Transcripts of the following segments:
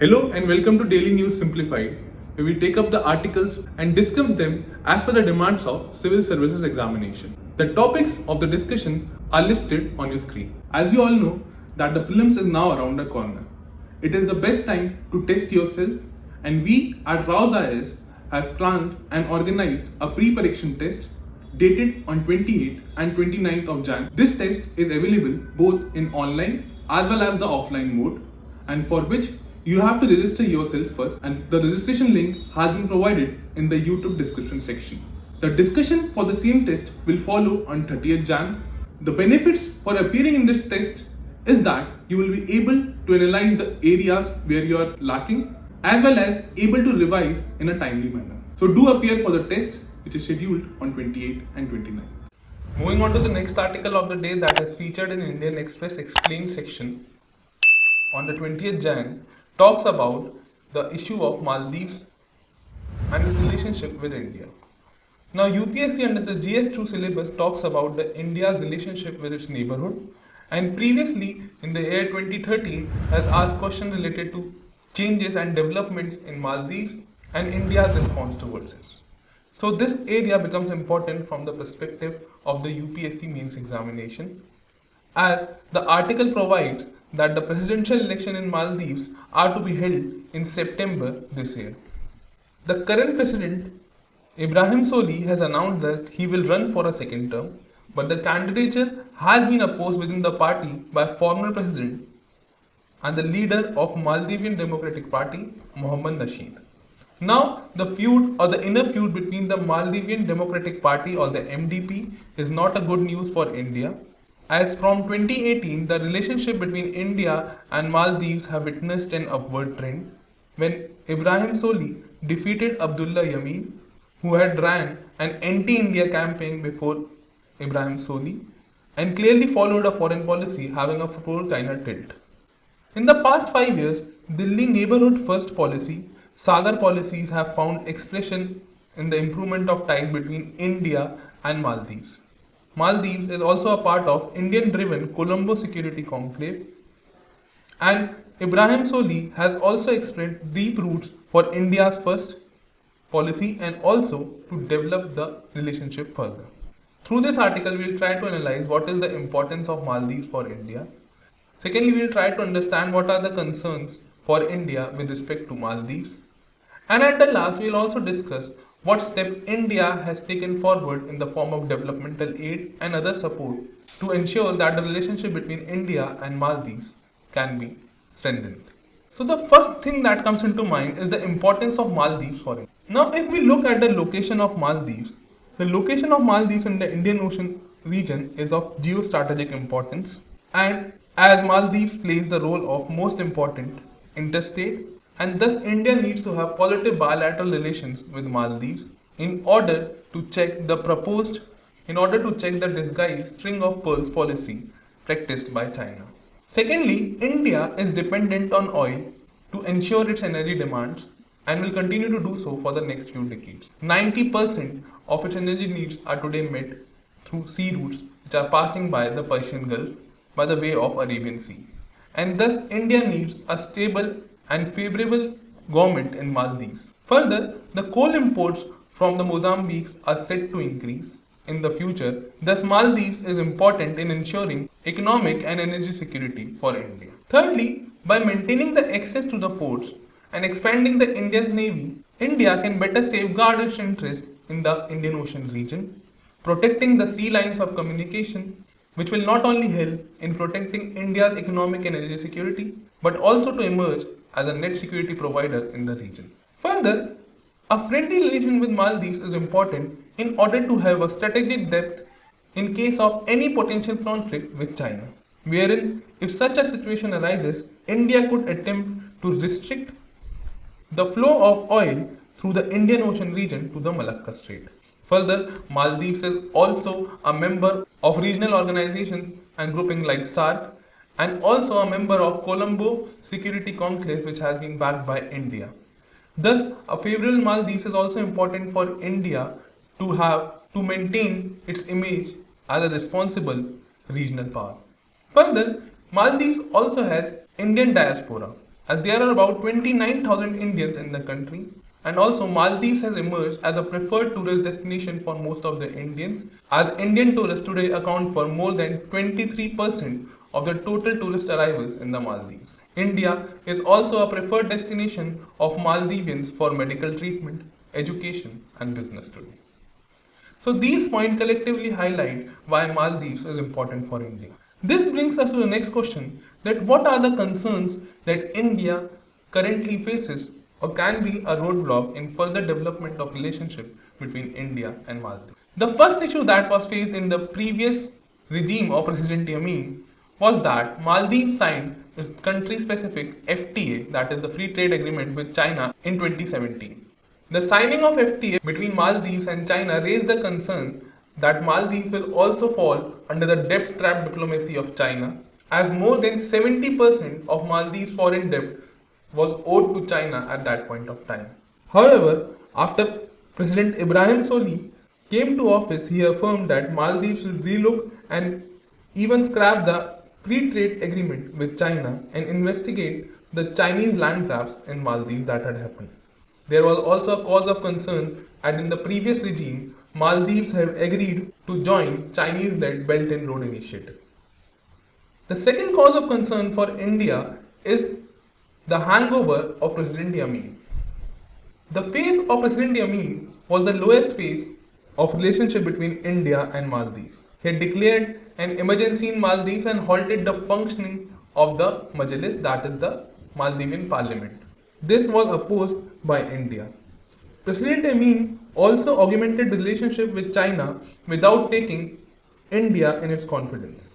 Hello and welcome to Daily News Simplified, where we take up the articles and discuss them as per the demands of Civil Services Examination. The topics of the discussion are listed on your screen. As you all know, that the prelims is now around the corner. It is the best time to test yourself, and we at Raus IAS have planned and organized a pre-parikshan test dated on 28th and 29th of Jan. This test is available both in online as well as the offline mode, and for which you have to register yourself first, and the registration link has been provided in the YouTube description section. The discussion for the same test will follow on 30th Jan. The benefits for appearing in this test is that you will be able to analyze the areas where you are lacking as well as able to revise in a timely manner. So do appear for the test which is scheduled on 28th and 29th. Moving on to the next article of the day that is featured in Indian Express Explained section on the 20th Jan talks about the issue of Maldives and its relationship with India. Now UPSC under the GS2 syllabus talks about the India's relationship with its neighborhood, and previously in the year 2013 has asked questions related to changes and developments in Maldives and India's response towards it. So this area becomes important from the perspective of the UPSC mains examination, as the article provides that the presidential election in Maldives are to be held in September this year. The current president, Ibrahim Soli, has announced that he will run for a second term, but the candidature has been opposed within the party by former president and the leader of Maldivian Democratic Party, Mohammad Nasheed. Now, the feud or the inner feud between the Maldivian Democratic Party or the MDP is not a good news for India, as from 2018, the relationship between India and Maldives have witnessed an upward trend when Ibrahim Soli defeated Abdullah Yameen, who had ran an anti-India campaign before Ibrahim Soli and clearly followed a foreign policy having a pro-China tilt. In the past 5 years, Delhi neighborhood first policy, Sagar policies have found expression in the improvement of ties between India and Maldives. Maldives is also a part of Indian-driven Colombo Security Conclave, and Ibrahim Soli has also expressed deep roots for India's first policy and also to develop the relationship further. Through this article, we will try to analyze what is the importance of Maldives for India. Secondly, we will try to understand what are the concerns for India with respect to Maldives. And at the last, we will also discuss what step India has taken forward in the form of developmental aid and other support to ensure that the relationship between India and Maldives can be strengthened. So the first thing that comes into mind is the importance of Maldives for India. Now if we look at the location of Maldives, the location of Maldives in the Indian Ocean region is of geostrategic importance, and as Maldives plays the role of most important interstate, and thus India needs to have positive bilateral relations with Maldives in order to check the disguised string of pearls policy practiced by China. Secondly, India is dependent on oil to ensure its energy demands and will continue to do so for the next few decades. 90% of its energy needs are today met through sea routes which are passing by the Persian Gulf by the way of Arabian Sea. And thus India needs a stable and favorable government in Maldives. Further, the coal imports from the Mozambique are set to increase in the future. Thus, Maldives is important in ensuring economic and energy security for India. Thirdly, by maintaining the access to the ports and expanding the Indian Navy, India can better safeguard its interests in the Indian Ocean region, protecting the sea lines of communication, which will not only help in protecting India's economic and energy security, but also to emerge as a net security provider in the region. Further, a friendly relation with Maldives is important in order to have a strategic depth in case of any potential conflict with China, wherein if such a situation arises, India could attempt to restrict the flow of oil through the Indian Ocean region to the Malacca Strait. Further, Maldives is also a member of regional organizations and grouping like SAARC, and also a member of Colombo Security Conclave, which has been backed by India. Thus, a favorable Maldives is also important for India to maintain its image as a responsible regional power. Further, Maldives also has Indian diaspora, as there are about 29,000 Indians in the country. And also Maldives has emerged as a preferred tourist destination for most of the Indians, as Indian tourists today account for more than 23% of the total tourist arrivals in the Maldives. India is also a preferred destination of Maldivians for medical treatment, education and business today. So these points collectively highlight why Maldives is important for India. This brings us to the next question, that what are the concerns that India currently faces or can be a roadblock in further development of relationship between India and Maldives. The first issue that was faced in the previous regime of President Yamin was that Maldives signed its country-specific FTA, that is the Free Trade Agreement with China, in 2017. The signing of FTA between Maldives and China raised the concern that Maldives will also fall under the debt trap diplomacy of China, as more than 70% of Maldives' foreign debt was owed to China at that point of time. However, after President Ibrahim Soli came to office, he affirmed that Maldives will relook and even scrap the free trade agreement with China and investigate the Chinese land grabs in Maldives that had happened. There was also a cause of concern, and in the previous regime, Maldives had agreed to join Chinese-led Belt and Road Initiative. The second cause of concern for India is the hangover of President Yamin. The phase of President Yamin was the lowest phase of relationship between India and Maldives. He had declared an emergency in Maldives and halted the functioning of the Majlis, that is the Maldivian Parliament. This was opposed by India. President Yamin also augmented relationship with China without taking India in its confidence.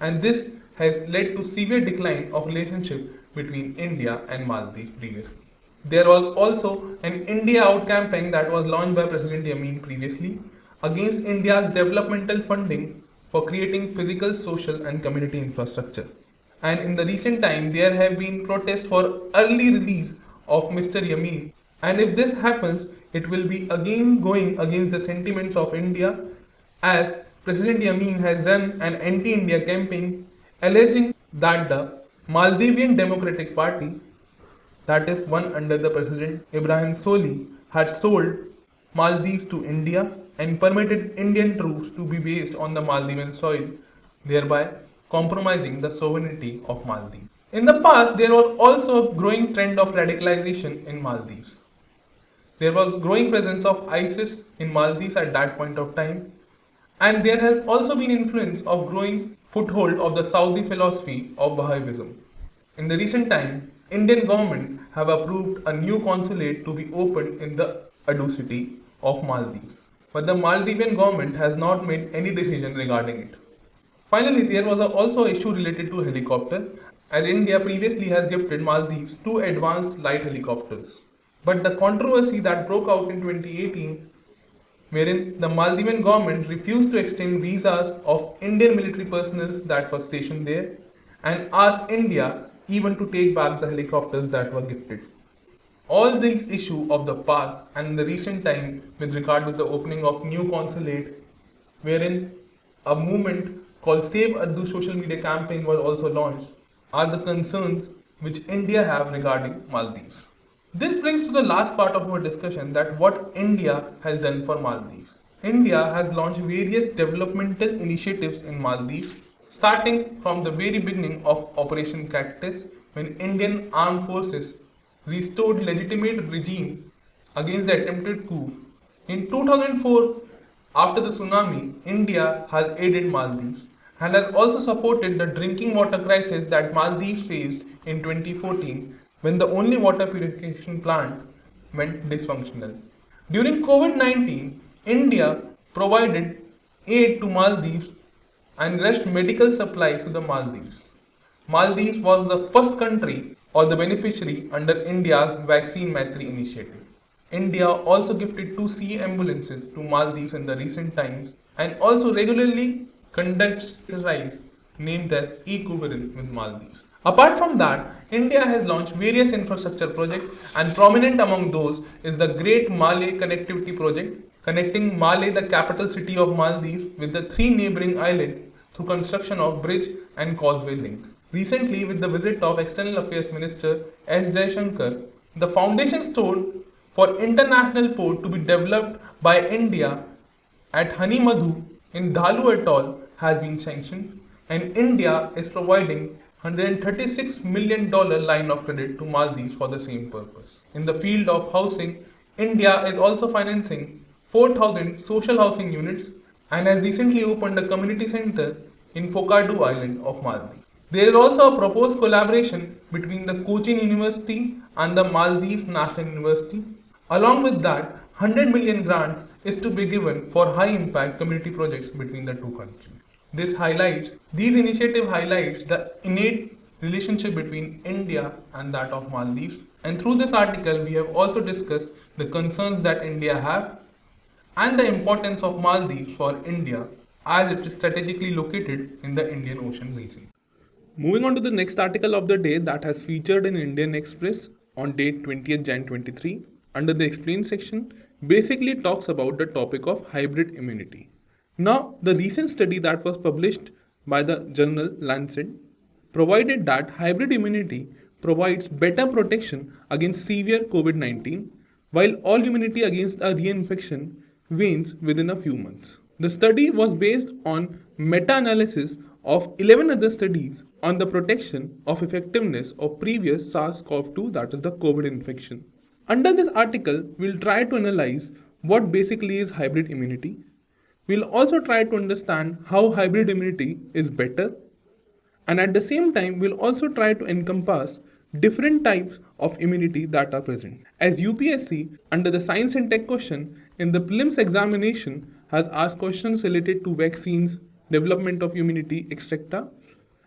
And this has led to severe decline of relationship between India and Maldives previously. There was also an India Out campaign that was launched by President Yamin previously against India's developmental funding for creating physical, social and community infrastructure. And in the recent time, there have been protests for early release of Mr. Yamin. And if this happens, it will be again going against the sentiments of India, as President Yamin has run an anti-India campaign alleging that the Maldivian Democratic Party, that is one under the President Ibrahim Soli, had sold Maldives to India and permitted Indian troops to be based on the Maldivian soil, thereby compromising the sovereignty of Maldives. In the past, there was also a growing trend of radicalization in Maldives. There was growing presence of ISIS in Maldives at that point of time, and there has also been influence of growing foothold of the Saudi philosophy of BUDDHISM. In the recent time, Indian government have approved a new consulate to be opened in the Adu city of Maldives, but the Maldivian government has not made any decision regarding it. Finally, there was also an issue related to helicopter, and India previously has gifted Maldives 2 advanced light helicopters. But the controversy that broke out in 2018, wherein the Maldivian government refused to extend visas of Indian military personnel that were stationed there and asked India even to take back the helicopters that were gifted. All these issues of the past and in the recent time with regard to the opening of new consulate, wherein a movement called Save Adu social media campaign was also launched, are the concerns which India have regarding Maldives. This brings to the last part of our discussion, that what India has done for Maldives. India has launched various developmental initiatives in Maldives, starting from the very beginning of Operation Cactus, when Indian armed forces restored legitimate regime against the attempted coup. In 2004, after the tsunami, India has aided Maldives and has also supported the drinking water crisis that Maldives faced in 2014, when the only water purification plant went dysfunctional. During COVID-19, India provided aid to Maldives and rushed medical supplies to the Maldives. Maldives was the first country or the beneficiary under India's Vaccine Maitri initiative. India also gifted 2 sea ambulances to Maldives in the recent times and also regularly conducts exercise named as Eco-Virin with Maldives. Apart from that, India has launched various infrastructure projects, and prominent among those is the Great Malay Connectivity Project, connecting Malé, the capital city of Maldives, with the 3 neighboring islands through construction of bridge and causeway link. Recently, with the visit of External Affairs Minister S. Jaishankar, the foundation stone for international port to be developed by India at Honey Madhu in Dhalu atoll has been sanctioned, and India is providing $136 million line of credit to Maldives for the same purpose. In the field of housing, India is also financing 4,000 social housing units and has recently opened a community center in Fokadu Island of Maldives. There is also a proposed collaboration between the Cochin University and the Maldives National University. Along with that, 100 million grant is to be given for high impact community projects between the two countries. These initiative highlights the innate relationship between India and that of Maldives. And through this article, we have also discussed the concerns that India have and the importance of Maldives for India as it is strategically located in the Indian Ocean region. Moving on to the next article of the day that has featured in Indian Express on date 20th Jan 23 under the Explain section basically talks about the topic of hybrid immunity. Now, the recent study that was published by the journal Lancet provided that hybrid immunity provides better protection against severe COVID-19 while all immunity against a reinfection wanes within a few months. The study was based on meta-analysis of 11 other studies on the protection of effectiveness of previous SARS-CoV-2, that is the COVID infection. Under this article, we'll try to analyze what basically is hybrid immunity. We'll also try to understand how hybrid immunity is better, and at the same time, we'll also try to encompass different types of immunity that are present. As UPSC, under the science and tech question in the prelims examination, has asked questions related to vaccines, development of immunity, etc.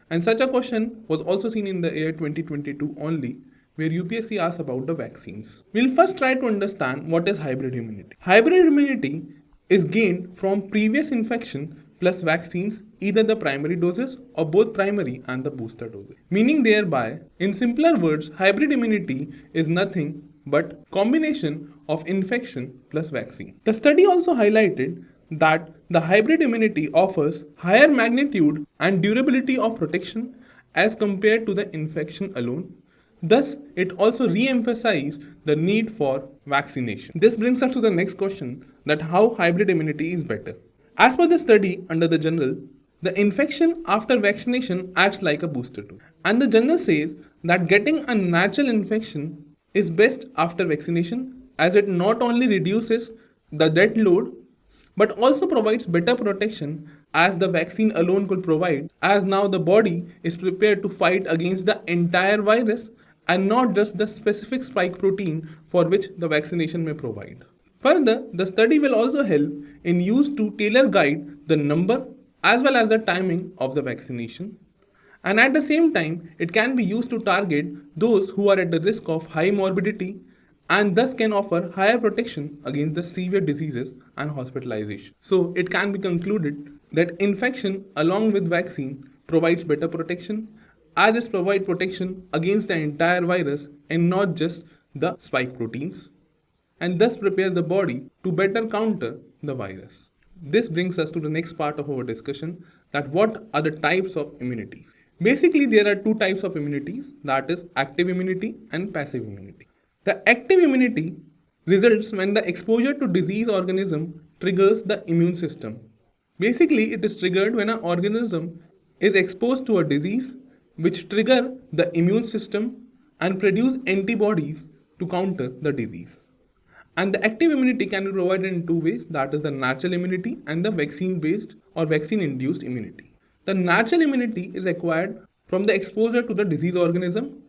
And such a question was also seen in the year 2022 only, where UPSC asked about the vaccines. We'll first try to understand what is hybrid immunity. Hybrid immunity is gained from previous infection plus vaccines, either the primary doses or both primary and the booster doses. Meaning thereby, in simpler words, hybrid immunity is nothing but combination of infection plus vaccine. The study also highlighted that the hybrid immunity offers higher magnitude and durability of protection as compared to the infection alone. Thus, it also re-emphasized the need for vaccination. This brings us to the next question, that how hybrid immunity is better. As per the study under the journal, the infection after vaccination acts like a booster dose. And the journal says that getting a natural infection is best after vaccination, as it not only reduces the death load but also provides better protection as the vaccine alone could provide, as now the body is prepared to fight against the entire virus and not just the specific spike protein for which the vaccination may provide. Further, the study will also help in use to tailor guide the number as well as the timing of the vaccination. And at the same time, it can be used to target those who are at the risk of high morbidity and thus can offer higher protection against the severe diseases and hospitalization. So it can be concluded that infection along with vaccine provides better protection, as it provides protection against the entire virus and not just the spike proteins, and thus prepare the body to better counter the virus. This brings us to the next part of our discussion, that what are the types of immunities. Basically, there are two types of immunities, that is active immunity and passive immunity. The active immunity results when the exposure to disease organism triggers the immune system. Basically, it is triggered when an organism is exposed to a disease which trigger the immune system and produce antibodies to counter the disease. And the active immunity can be provided in two ways, that is the natural immunity and the vaccine-based or vaccine-induced immunity. The natural immunity is acquired from the exposure to the disease organism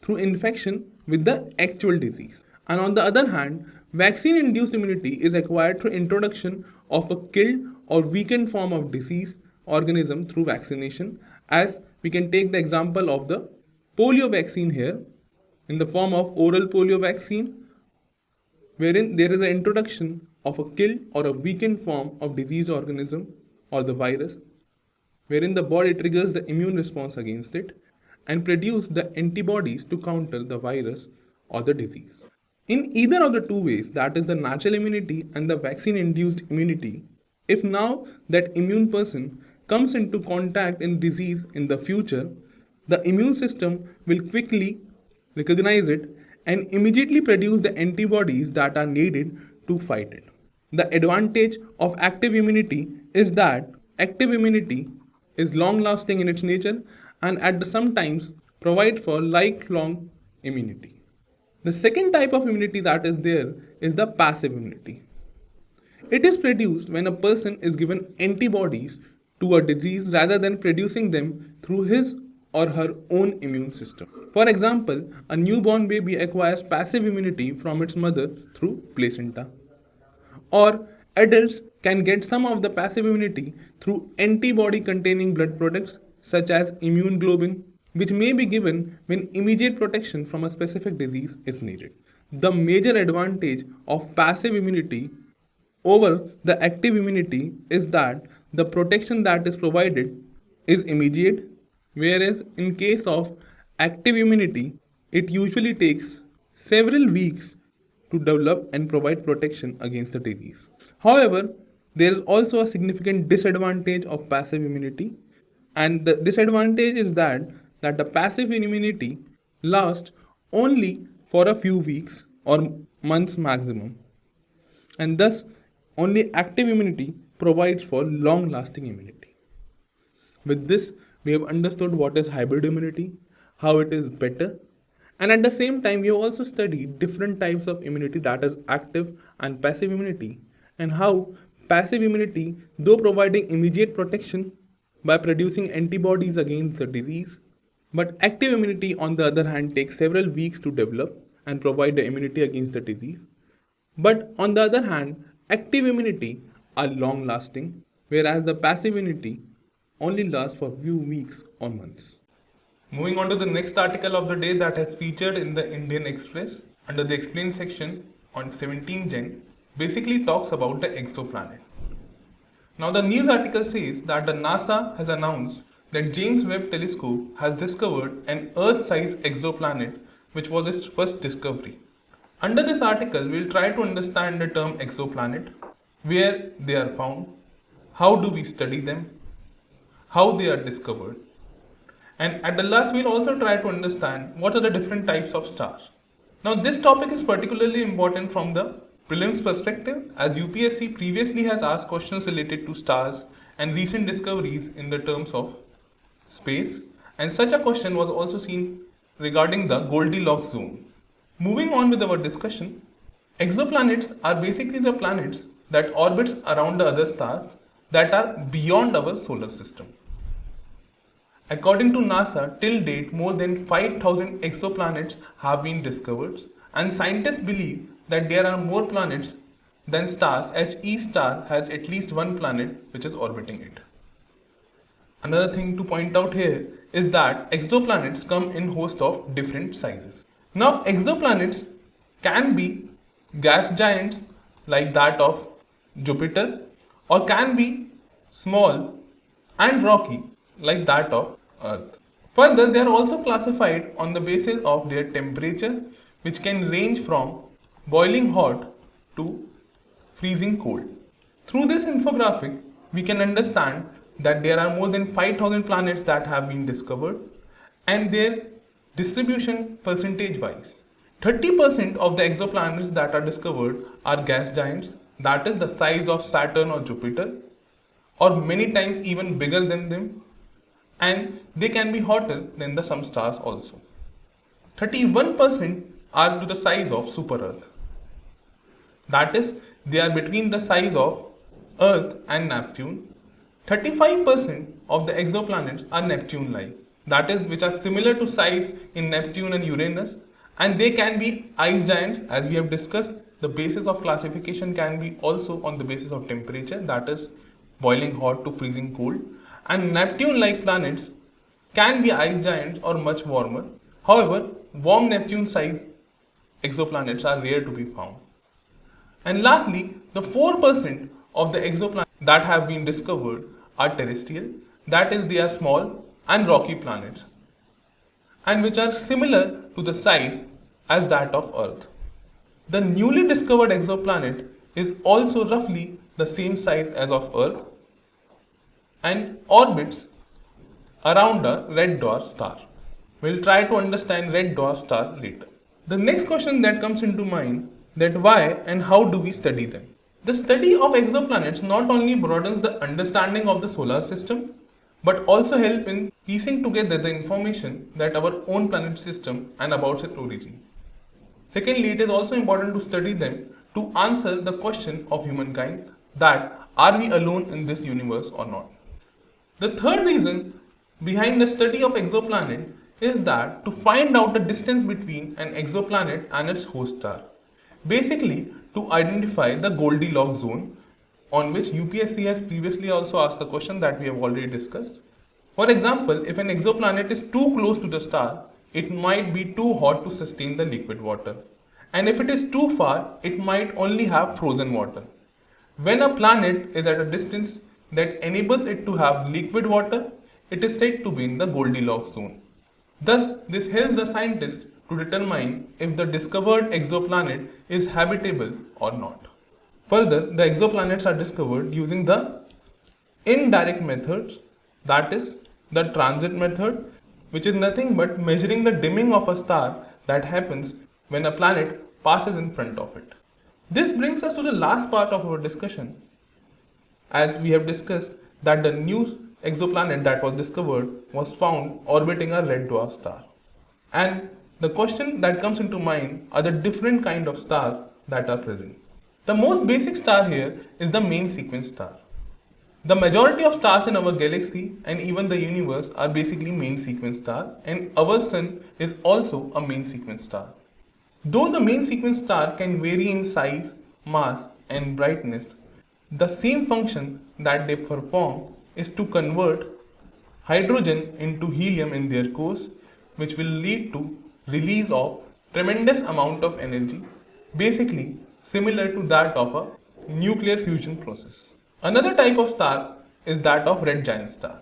through infection with the actual disease. And on the other hand, vaccine-induced immunity is acquired through introduction of a killed or weakened form of disease organism through vaccination, as we can take the example of the polio vaccine here in the form of oral polio vaccine, wherein there is an introduction of a killed or a weakened form of disease organism or the virus, wherein the body triggers the immune response against it and produce the antibodies to counter the virus or the disease. In either of the two ways, that is the natural immunity and the vaccine-induced immunity, if now that immune person comes into contact in disease in the future, the immune system will quickly recognize it and immediately produce the antibodies that are needed to fight it. The advantage of active immunity is that active immunity is long lasting in its nature and at the sometimes provide for lifelong immunity. The second type of immunity that is there is the passive immunity. It is produced when a person is given antibodies to a disease rather than producing them through his or her own immune system. For example, a newborn baby acquires passive immunity from its mother through placenta. Or adults can get some of the passive immunity through antibody containing blood products such as immune globulin, which may be given when immediate protection from a specific disease is needed. The major advantage of passive immunity over the active immunity is that the protection that is provided is immediate, whereas in case of active immunity, it usually takes several weeks to develop and provide protection against the disease. However, there is also a significant disadvantage of passive immunity, and the disadvantage is that the passive immunity lasts only for a few weeks or months maximum, and thus only active immunity provides for long lasting immunity. With this, we have understood what is hybrid immunity, how it is better, and at the same time, we have also studied different types of immunity, that is active and passive immunity, and how passive immunity, though providing immediate protection by producing antibodies against the disease, but active immunity on the other hand takes several weeks to develop and provide the immunity against the disease. But on the other hand, active immunity are long lasting, whereas the passive immunity only lasts for few weeks or months. Moving on to the next article of the day that has featured in the Indian Express under the explain section on 17 Jan basically talks about the exoplanet. Now the news article says that the NASA has announced that James Webb Telescope has discovered an Earth-sized exoplanet, which was its first discovery. Under this article, we will try to understand the term exoplanet, where they are found, how do we study them, how they are discovered, and at the last we will also try to understand what are the different types of stars. Now this topic is particularly important from the prelims perspective, as UPSC previously has asked questions related to stars and recent discoveries in the terms of space, and such a question was also seen regarding the Goldilocks zone. Moving on with our discussion, exoplanets are basically the planets that orbit around the other stars that are beyond our solar system. According to NASA, till date more than 5,000 exoplanets have been discovered, and scientists believe that there are more planets than stars, as each star has at least one planet which is orbiting it. Another thing to point out here is that exoplanets come in host of different sizes. Now exoplanets can be gas giants like that of Jupiter, or can be small and rocky like that of Earth. Further, they are also classified on the basis of their temperature, which can range from boiling hot to freezing cold. Through this infographic, we can understand that there are more than 5,000 planets that have been discovered, and their distribution percentage wise. 30% of the exoplanets that are discovered are gas giants, that is the size of Saturn or Jupiter, or many times even bigger than them, and they can be hotter than the some stars also. 31% are to the size of super Earth, that is they are between the size of Earth and Neptune. 35% of the exoplanets are Neptune-like, that is which are similar to size in Neptune and Uranus, and they can be ice giants, as we have discussed. The basis of classification can be also on the basis of temperature, that is boiling hot to freezing cold, and Neptune-like planets can be ice giants or much warmer. However, warm Neptune-sized exoplanets are rare to be found. And lastly, the 4% of the exoplanets that have been discovered are terrestrial, that is they are small and rocky planets, and which are similar to the size as that of Earth. The newly discovered exoplanet is also roughly the same size as of Earth and orbits around a red dwarf star. We'll try to understand red dwarf star later. The next question that comes into mind, that why and how do we study them? The study of exoplanets not only broadens the understanding of the solar system, but also help in piecing together the information that our own planet system and about its origin. Secondly, it is also important to study them to answer the question of humankind, that are we alone in this universe or not? The third reason behind the study of exoplanet is that to find out the distance between an exoplanet and its host star. Basically, to identify the Goldilocks zone, on which UPSC has previously also asked the question that we have already discussed. For example, if an exoplanet is too close to the star, it might be too hot to sustain the liquid water. And if it is too far, it might only have frozen water. When a planet is at a distance that enables it to have liquid water, it is said to be in the Goldilocks zone. Thus, this helps the scientists to determine if the discovered exoplanet is habitable or not. Further, the exoplanets are discovered using the indirect methods, that is, the transit method, which is nothing but measuring the dimming of a star that happens when a planet passes in front of it. This brings us to the last part of our discussion, as we have discussed that the new exoplanet that was discovered was found orbiting a red dwarf star. And the question that comes into mind are the different kind of stars that are present. The most basic star here is the main sequence star. The majority of stars in our galaxy and even the universe are basically main sequence star, and our sun is also a main sequence star. Though the main sequence star can vary in size, mass and brightness, the same function that they perform is to convert hydrogen into helium in their cores, which will lead to release of tremendous amount of energy, basically similar to that of a nuclear fusion process. Another type of star is that of red giant star.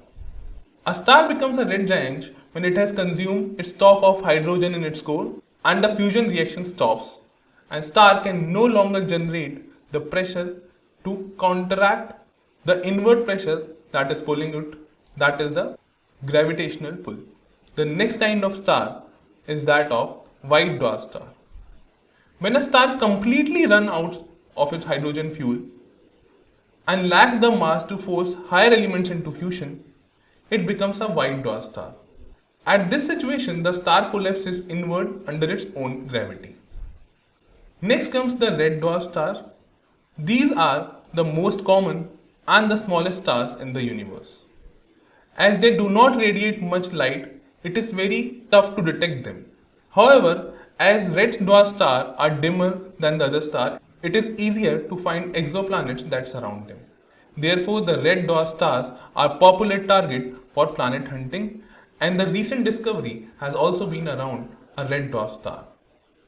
A star becomes a red giant when it has consumed its stock of hydrogen in its core and the fusion reaction stops, and star can no longer generate the pressure to counteract the inward pressure that is pulling it, that is the gravitational pull. The next kind of star is that of white dwarf star. When a star completely runs out of its hydrogen fuel and lacks the mass to force higher elements into fusion, it becomes a white dwarf star. At this situation, the star collapses inward under its own gravity. Next comes the red dwarf star. These are the most common and the smallest stars in the universe. As they do not radiate much light, it is very tough to detect them. However, as red dwarf stars are dimmer than the other stars, it is easier to find exoplanets that surround them. Therefore, the red dwarf stars are popular target for planet hunting, and the recent discovery has also been around a red dwarf star.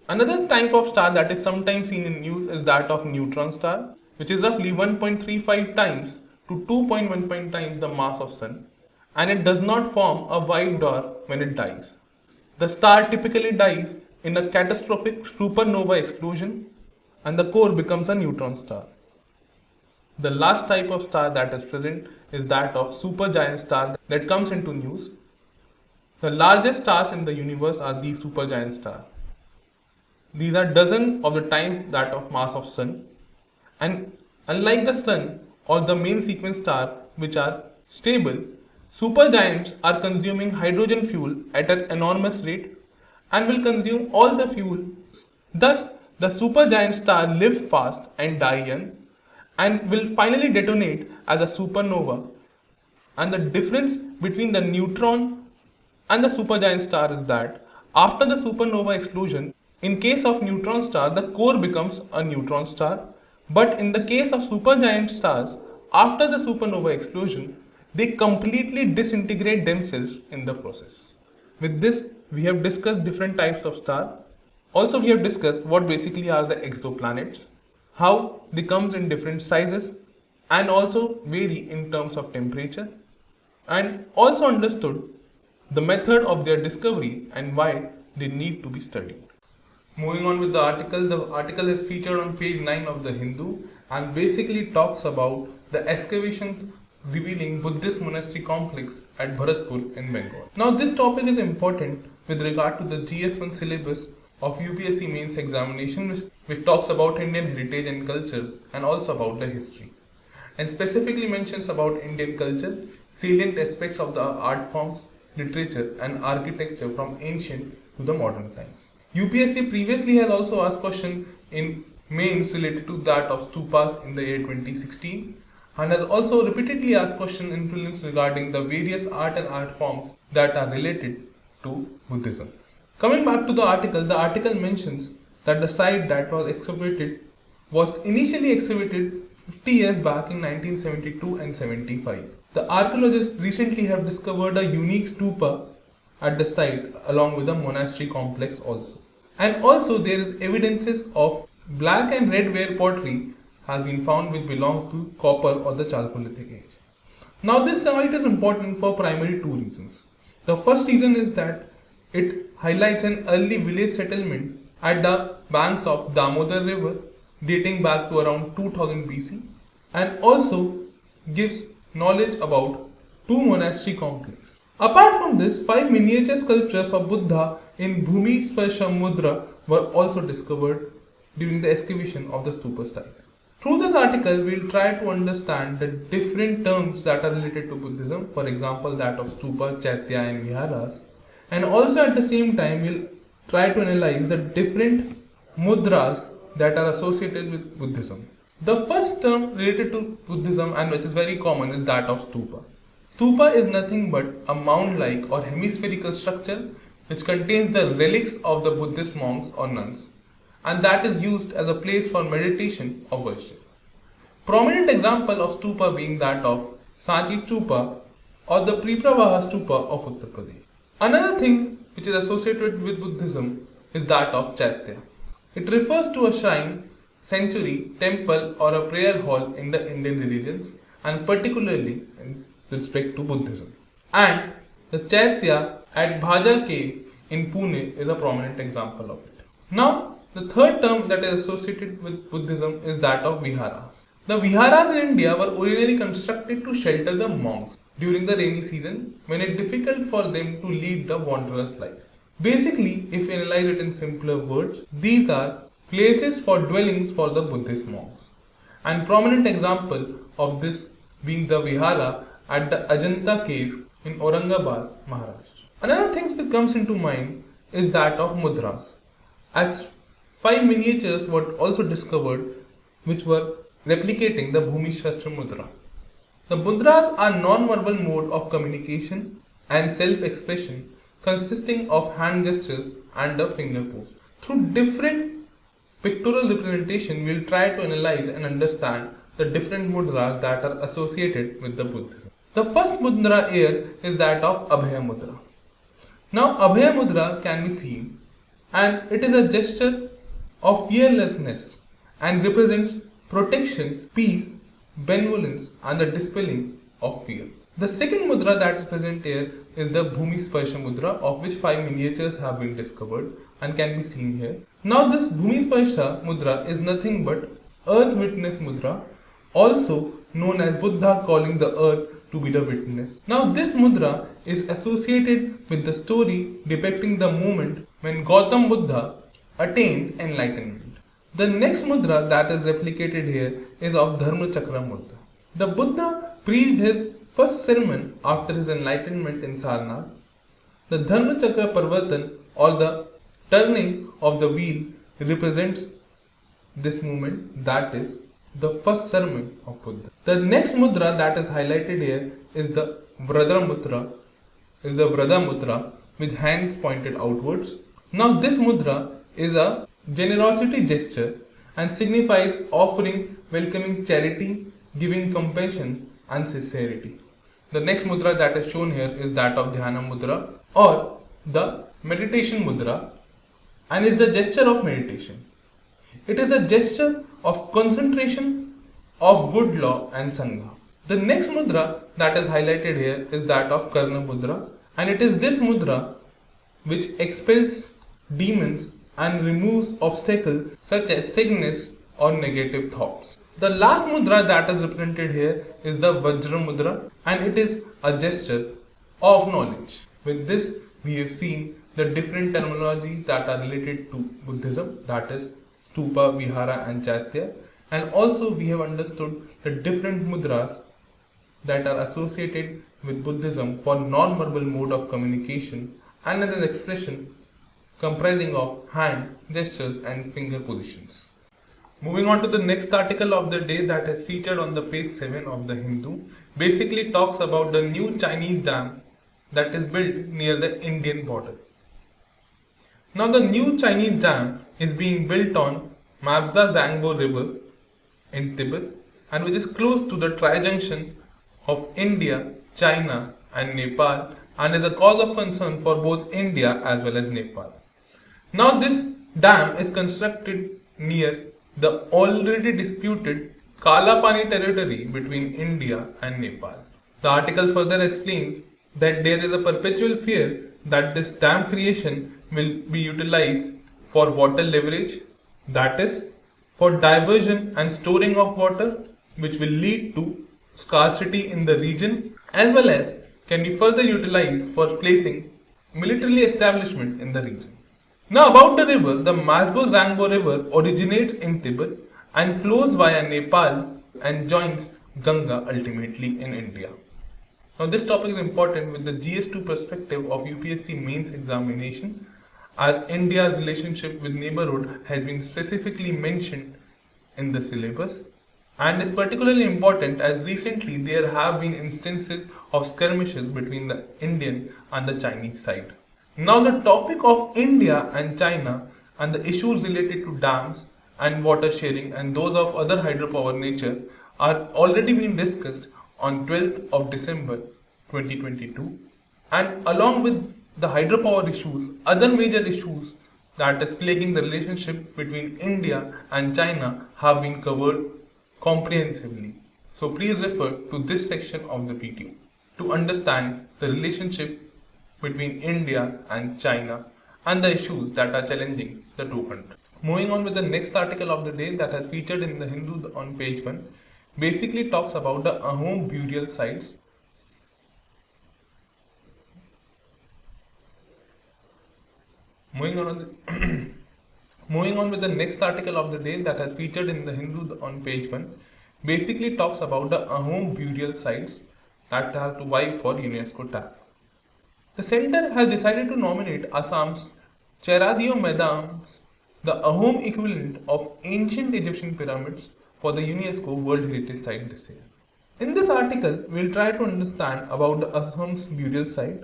Another type of star that is sometimes seen in news is that of neutron star, which is roughly 1.35 times to 2.15 times the mass of Sun, and it does not form a white dwarf when it dies. The star typically dies in a catastrophic supernova explosion, and the core becomes a neutron star. The last type of star that is present is that of supergiant star that comes into news. The largest stars in the universe are these supergiant stars. These are dozens of the times that of mass of Sun, and unlike the Sun or the main sequence star, which are stable, supergiants are consuming hydrogen fuel at an enormous rate and will consume all the fuel. Thus, the supergiant star live fast and die young and will finally detonate as a supernova. And the difference between the neutron and the supergiant star is that after the supernova explosion, in case of neutron star, the core becomes a neutron star, but in the case of supergiant stars, after the supernova explosion, they completely disintegrate themselves in the process. With this, we have discussed different types of stars. Also, we have discussed what basically are the exoplanets, how they come in different sizes and also vary in terms of temperature, and also understood the method of their discovery and why they need to be studied. Moving on with the article is featured on page 9 of the Hindu and basically talks about the excavation revealing Buddhist monastery complex at Bharatpur in Bengal. Now this topic is important with regard to the GS1 syllabus of UPSC mains examination, which talks about Indian heritage and culture and also about the history, and specifically mentions about Indian culture, salient aspects of the art forms, literature and architecture from ancient to the modern times. UPSC previously has also asked questions in mains related to that of stupas in the year 2016 and has also repeatedly asked questions in prelims regarding the various art forms that are related to Buddhism. Coming back to the article mentions that the site that was excavated was initially excavated 50 years back in 1972 and 75. The archaeologists recently have discovered a unique stupa at the site along with a monastery complex also. And also there is evidences of black and red ware pottery has been found which belongs to copper or the Chalcolithic age. Now this site is important for primarily two reasons. The first reason is that it highlights an early village settlement at the banks of Damodar river dating back to around 2000 BC and also gives knowledge about two monastery complexes. Apart from this, 5 miniature sculptures of Buddha in Bhumi Sparsha Mudra were also discovered during the excavation of the stupa site. Through this article, we will try to understand the different terms that are related to Buddhism, for example that of stupa, chaitya and viharas, and also at the same time we will try to analyze the different mudras that are associated with Buddhism. The first term related to Buddhism and which is very common is that of stupa. Stupa is nothing but a mound-like or hemispherical structure which contains the relics of the Buddhist monks or nuns, and that is used as a place for meditation or worship. Prominent example of stupa being that of Sanchi Stupa or the Pripravaha Stupa of Uttar Pradesh. Another thing which is associated with Buddhism is that of chaitya. It refers to a shrine, sanctuary, temple or a prayer hall in the Indian religions and particularly in respect to Buddhism. And the chaitya at Bhaja cave in Pune is a prominent example of it. Now, the third term that is associated with Buddhism is that of viharas. The viharas in India were originally constructed to shelter the monks during the rainy season when it is difficult for them to lead the wanderer's life. Basically, if we analyze it in simpler words, these are places for dwellings for the Buddhist monks. And prominent example of this being the vihara at the Ajanta cave in Aurangabad, Maharashtra. Another thing that comes into mind is that of mudras, as 5 miniatures were also discovered which were replicating the Bhumi Shastra Mudra. The mudras are non-verbal mode of communication and self-expression consisting of hand gestures and a finger pose. Through different pictorial representation, we will try to analyze and understand the different mudras that are associated with the Buddhism. The first mudra here is that of Abhaya Mudra. Now Abhaya Mudra can be seen and it is a gesture of fearlessness and represents protection, peace, benevolence and the dispelling of fear. The second mudra that is present here is the Bhumi Sparsha Mudra, of which 5 miniatures have been discovered and can be seen here. Now this Bhumi Sparsha Mudra is nothing but Earth Witness Mudra, also known as Buddha calling the earth to be the witness. Now this mudra is associated with the story depicting the moment when Gautam Buddha attained enlightenment. The next mudra that is replicated here is of Dharma Chakra Mudra. The Buddha preached his first sermon after his enlightenment in Sarnath. The Dharma Chakra Parvatan or the turning of the wheel represents this movement, that is the first sermon of Buddha. The next mudra that is highlighted here is the Vrada Mudra with hands pointed outwards. Now this mudra is a generosity gesture and signifies offering, welcoming charity, giving compassion and sincerity. The next mudra that is shown here is that of Dhyana Mudra or the meditation mudra and is the gesture of meditation. It is a gesture of concentration of good law and Sangha. The next mudra that is highlighted here is that of Karna Mudra, and it is this mudra which expels demons and removes obstacles such as sickness or negative thoughts. The last mudra that is represented here is the Vajra Mudra, and it is a gesture of knowledge. With this, we have seen the different terminologies that are related to Buddhism, that is Stupa, Vihara and Chaitya, and also we have understood the different mudras that are associated with Buddhism for non-verbal mode of communication and as an expression comprising of hand, gestures and finger positions. Moving on to the next article of the day that is featured on the page 7 of the Hindu, basically talks about the new Chinese dam that is built near the Indian border. Now the new Chinese dam is being built on Mabza Zangbo River in Tibet and which is close to the tri-junction of India, China and Nepal and is a cause of concern for both India as well as Nepal. Now this dam is constructed near the already disputed Kalapani territory between India and Nepal. The article further explains that there is a perpetual fear that this dam creation will be utilized for water leverage, that is, for diversion and storing of water, which will lead to scarcity in the region, as well as can be further utilized for placing military establishment in the region. Now about the river, the Masbo Zangbo River originates in Tibet and flows via Nepal and joins Ganga ultimately in India. Now this topic is important with the GS2 perspective of UPSC mains examination, as India's relationship with neighborhood has been specifically mentioned in the syllabus and is particularly important as recently there have been instances of skirmishes between the Indian and the Chinese side. Now the topic of India and China and the issues related to dams and water sharing and those of other hydropower nature are already being discussed on 12th of December 2022, and along with the hydropower issues, other major issues that is plaguing the relationship between India and China have been covered comprehensively. So please refer to this section of the video to understand the relationship between India and China and the issues that are challenging the two countries. Moving on with the next article of the day that has featured in the Hindu on page 1, basically talks about the AHOM burial sites. Moving on with the next article of the day that has featured in the Hindu on page 1, basically talks about the AHOM burial sites that have to vie for UNESCO tag. The centre has decided to nominate Assam's Cheradio Medams, the AHOM equivalent of ancient Egyptian pyramids, for the UNESCO World Heritage Site this year. In this article, we will try to understand about the Assam's burial site.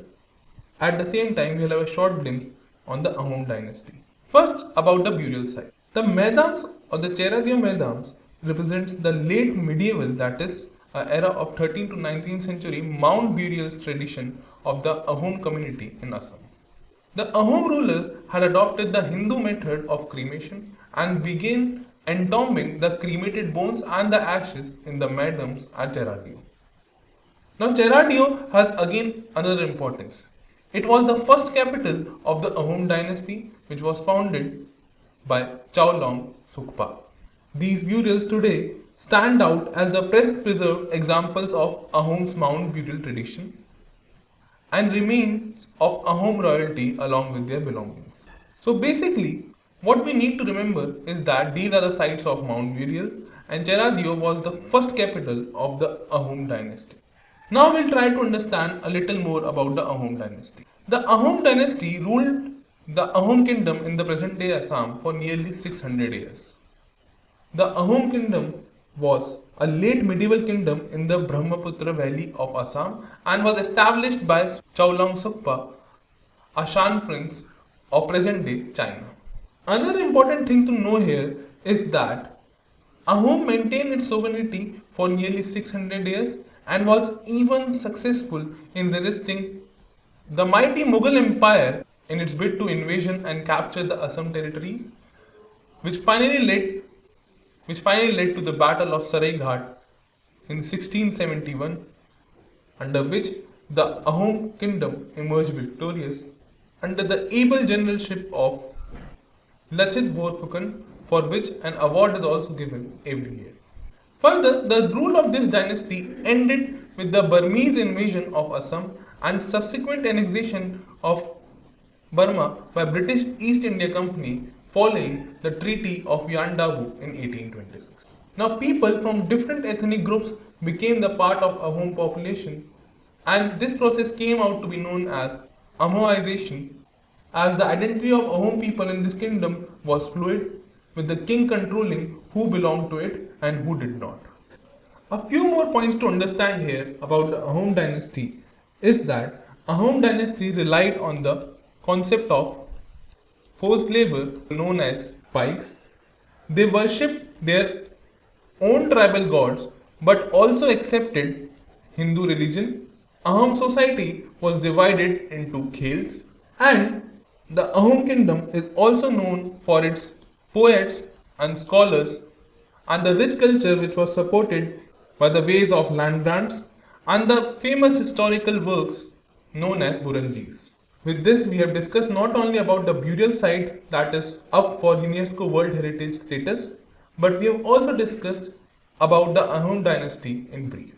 At the same time, we will have a short glimpse on the AHOM dynasty. First, about the burial site. The Medams or the Cheradio Medams represents the late medieval, that is, an era of 13th to 19th century mound burials tradition of the AHOM community in Assam. The AHOM rulers had adopted the Hindu method of cremation and began entombing the cremated bones and the ashes in the Medams at Cheradio. Now Cheradio has again another importance. It was the first capital of the AHOM dynasty, which was founded by Chaulong Sukpa. These burials today stand out as the best preserved examples of AHOM's mound burial tradition and remains of AHOM royalty along with their belongings. So basically, what we need to remember is that these are the sites of mound burial and Cheradio was the first capital of the AHOM dynasty. Now we'll try to understand a little more about the AHOM dynasty. The AHOM dynasty ruled the AHOM kingdom in the present day Assam for nearly 600 years. The AHOM kingdom was a late medieval kingdom in the Brahmaputra valley of Assam and was established by Chaulong Sukpa, a Shan prince of present day China. Another important thing to know here is that AHOM maintained its sovereignty for nearly 600 years and was even successful in resisting the mighty Mughal Empire in its bid to invasion and capture the Assam territories, which finally led to the Battle of Saraighat in 1671, under which the AHOM kingdom emerged victorious under the able generalship of Lachit Borphukan, for which an award is also given every year. Further, the rule of this dynasty ended with the Burmese invasion of Assam and subsequent annexation of Burma by British East India Company following the Treaty of Yandabu in 1826. Now people from different ethnic groups became the part of AHOM population, and this process came out to be known as Ahomisation, as the identity of AHOM people in this kingdom was fluid, with the king controlling who belonged to it and who did not. A few more points to understand here about the AHOM dynasty is that AHOM dynasty relied on the concept of forced labor known as pikes. They worshipped their own tribal gods but also accepted Hindu religion. AHOM society was divided into khels, and the AHOM kingdom is also known for its poets and scholars and the rich culture which was supported by the ways of land grants and the famous historical works known as Buranjis. With this, we have discussed not only about the burial site that is up for UNESCO World Heritage status, but we have also discussed about the AHOM dynasty in brief.